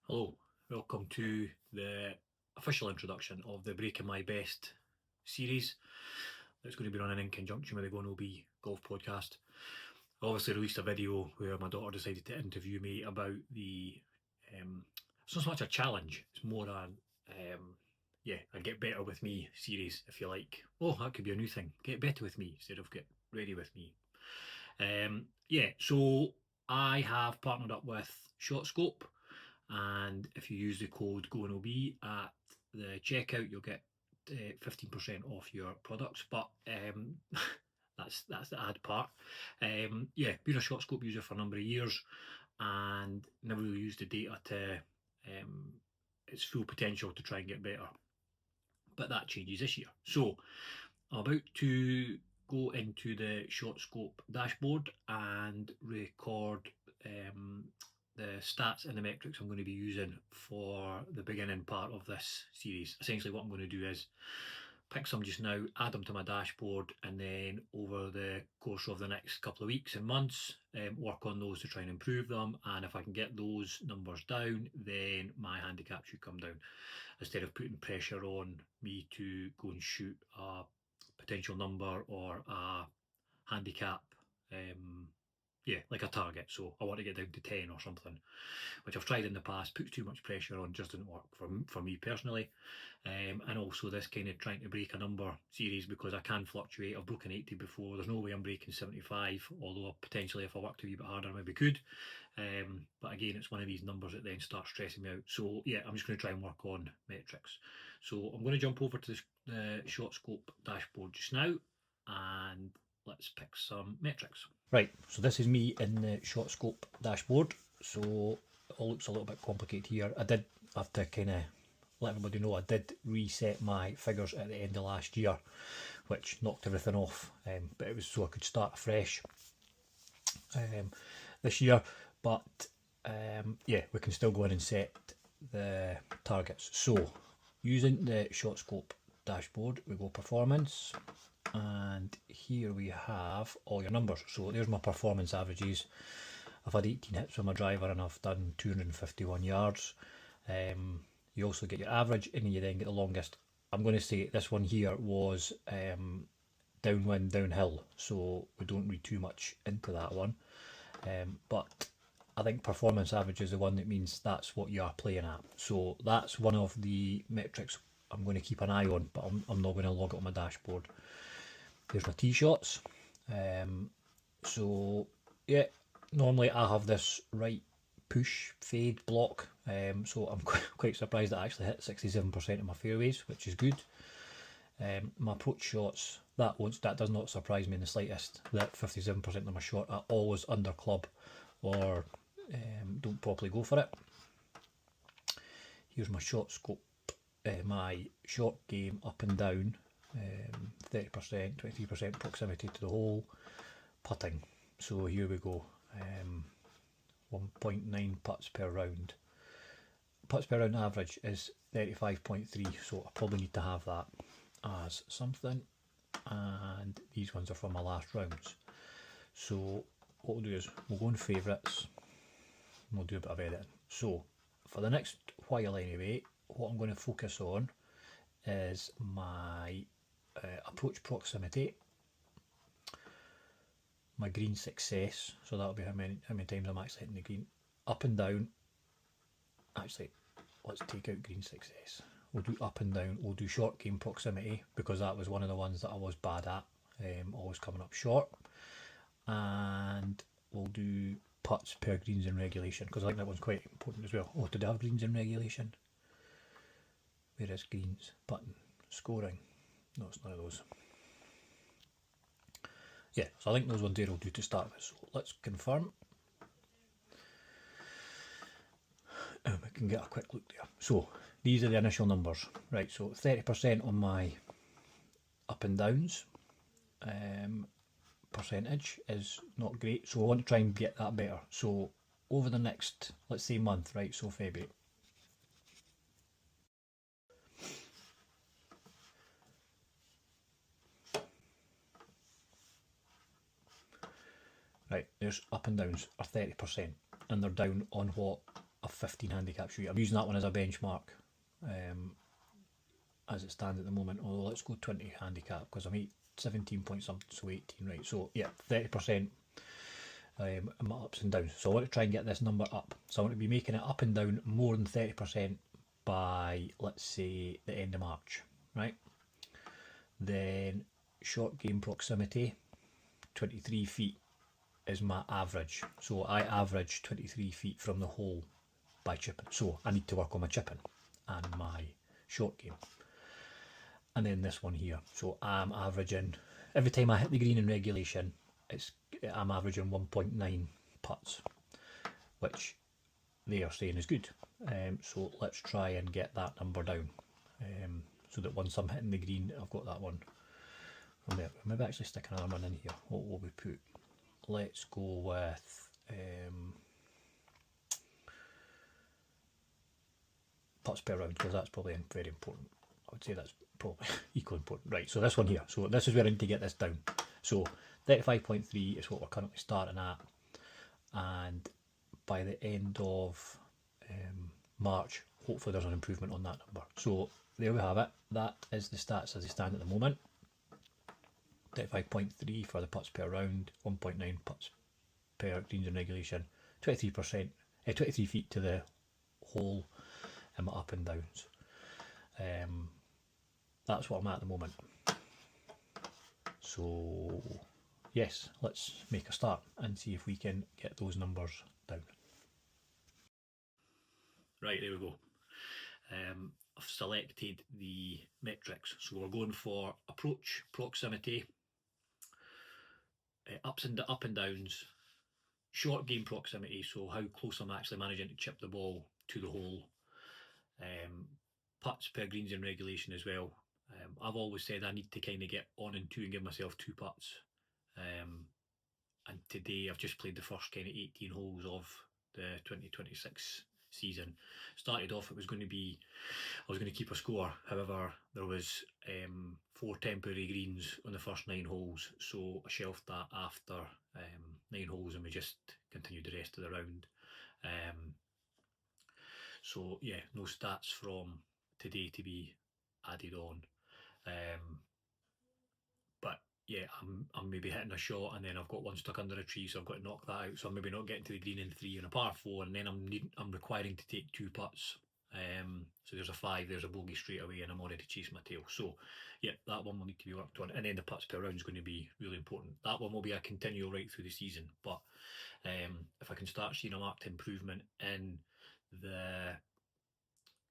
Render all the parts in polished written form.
Hello, welcome to the official introduction of the Breaking My Best series that's going to be running in conjunction with the Going OB Golf Podcast. I obviously released a video where my daughter decided to interview me about the, it's not so much a challenge, it's more a Get Better With Me series, if you like. Oh, that could be a new thing, Get Better With Me instead of Get Ready With Me. So I have partnered up with ShotScope, and if you use the code GOINOB at the checkout, you'll get 15% off your products. But that's the ad part. Been a ShotScope user for a number of years and never really used the data to its full potential to try and get better. But that changes this year. So I'm about to go into the ShotScope dashboard and record the stats and the metrics I'm going to be using for the beginning part of this series. Essentially what I'm going to do is pick some just now, add them to my dashboard, and then over the course of the next couple of weeks and months, work on those to try and improve them. And if I can get those numbers down, then my handicap should come down, instead of putting pressure on me to go and shoot a potential number or a handicap, like a target. So I want to get down to 10 or something, which I've tried in the past, puts too much pressure on, just didn't work for me personally. And also this kind of trying to break a number series, because I can fluctuate. I've broken 80 before, there's no way I'm breaking 75, although potentially if I worked a wee bit harder I maybe could. But again, it's one of these numbers that then starts stressing me out. So yeah, I'm just going to try and work on metrics. So I'm going to jump over to the ShotScope dashboard just now, and let's pick some metrics. Right, so this is me in the ShotScope dashboard. So it all looks a little bit complicated here. I did have to kind of let everybody know I did reset my figures at the end of last year, which knocked everything off, but it was so I could start afresh this year. But we can still go in and set the targets. So using the ShotScope dashboard, we go performance, and here we have all your numbers. So there's my performance averages. I've had 18 hits with my driver and I've done 251 yards. You also get your average, and you then get the longest. I'm going to say this one here was downwind, downhill, so we don't read too much into that one. But I think performance average is the one that means that's what you are playing at. So that's one of the metrics I'm going to keep an eye on, but I'm not going to log it on my dashboard. There's my tee shots. Normally I have this right push, fade, block. So I'm quite surprised that I actually hit 67% of my fairways, which is good. My approach shots, that does not surprise me in the slightest, that 57% of my shot are always under club or don't properly go for it. Here's my ShotScope, my short game up and down, 30%, 23% proximity to the hole, putting. So here we go, 1.9 putts per round. Putts per round average is 35.3, so I probably need to have that as something. And these ones are from my last rounds. So what we'll do is we'll go in favourites and we'll do a bit of editing. So for the next while anyway, what I'm going to focus on is my approach proximity, my green success, so that'll be how many times I'm actually hitting the green, up and down. Actually, let's take out green success. We'll do up and down. We'll do short game proximity, because that was one of the ones that I was bad at, always coming up short. And we'll do putts per greens in regulation, because I think that one's quite important as well. Oh, did I have greens in regulation? Where is greens? Button. Scoring. No, it's none of those. Yeah, so I think those ones there will do to start with. So let's confirm. And we can get a quick look there. So these are the initial numbers. Right, so 30% on my up and downs. Percentage is not great, so I want to try and get that better. So over the next, let's say, month, right, so February, right, there's up and downs are 30%, and they're down on what a a 15 handicap shoe. I'm using that one as a benchmark as it stands at the moment. Although let's go 20 handicap because I'm 17 point something, so 18, right? So yeah, 30% in my ups and downs. So I want to try and get this number up. So I want to be making it up and down more than 30% by, let's say, the end of March, right? Then short game proximity, 23 feet is my average. So I average 23 feet from the hole by chipping. So I need to work on my chipping and my short game. And then this one here. So I'm averaging, every time I hit the green in regulation, I'm averaging 1.9 putts, which they are saying is good. So let's try and get that number down. So that once I'm hitting the green, I've got that one from there. Maybe actually stick another one in here. What will we put? Let's go with putts per round, because that's probably very important. I would say that's probably equally important. Right, so this one here. So this is where I need to get this down. So 35.3 is what we're currently starting at, and by the end of March, hopefully there's an improvement on that number. So there we have it. That is the stats as they stand at the moment. 35.3 for the putts per round, 1.9 putts per greens in regulation, 23%, 23 feet to the hole in my up and downs. That's what I'm at the moment. So yes, let's make a start and see if we can get those numbers down. Right, there we go. I've selected the metrics. So we're going for approach, proximity, up and downs, short game proximity, so how close I'm actually managing to chip the ball to the hole, putts per greens in regulation as well. I've always said I need to kind of get on and two and give myself 2 putts. And today I've just played the first kind of 18 holes of the 2026 season. Started off, I was going to keep a score. However, there was 4 temporary greens on the first 9 holes, so I shelved that after 9 holes, and we just continued the rest of the round. So yeah, no stats from today to be added on. But yeah, I'm maybe hitting a shot and then I've got one stuck under a tree, so I've got to knock that out. So I'm maybe not getting to the green in 3 and a par 4, and then I'm requiring to take 2 putts. So there's a 5, there's a bogey straight away, and I'm already chasing my tail. So yeah, that one will need to be worked on, and then the putts per round is going to be really important. That one will be a continual right through the season, but if I can start seeing a marked improvement in the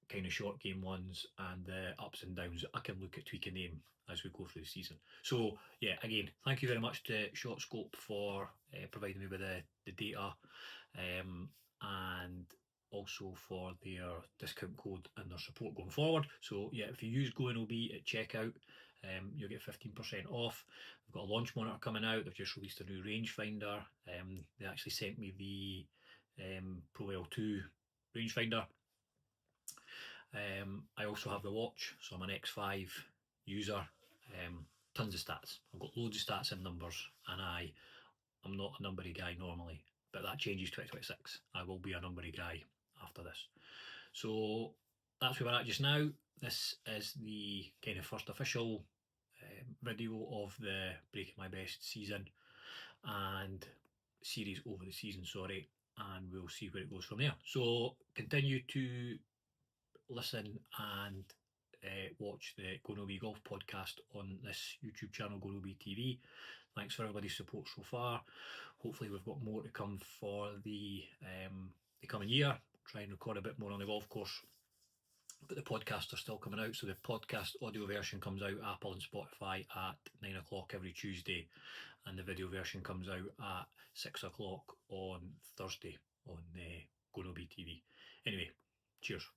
kind of short game ones and the ups and downs, I can look at tweaking them as we go through the season. So yeah, again, thank you very much to Short Scope for providing me with the data, and also for their discount code and their support going forward. So yeah, if you use GoNOB at checkout, you'll get 15% off. They've got a launch monitor coming out. They've just released a new rangefinder. They actually sent me the Pro L2 rangefinder. I also have the watch, so I'm an X5 user. Tons of stats. I've got loads of stats and numbers, and I'm not a numbery guy normally, but that changes 2026. I will be a numbery guy after this. So that's where we're at just now. This is the kind of first official video of the Breaking My Best season and series over the season, and we'll see where it goes from there. So continue to listen and watch the GoNOB Golf podcast on this YouTube channel, GoNOB TV. Thanks for everybody's support so far. Hopefully we've got more to come for the coming year. Try and record a bit more on the golf course, but the podcasts are still coming out. So the podcast audio version comes out Apple and Spotify at 9 o'clock every Tuesday, and the video version comes out at 6 o'clock on Thursday on GoNOB TV. Anyway, cheers.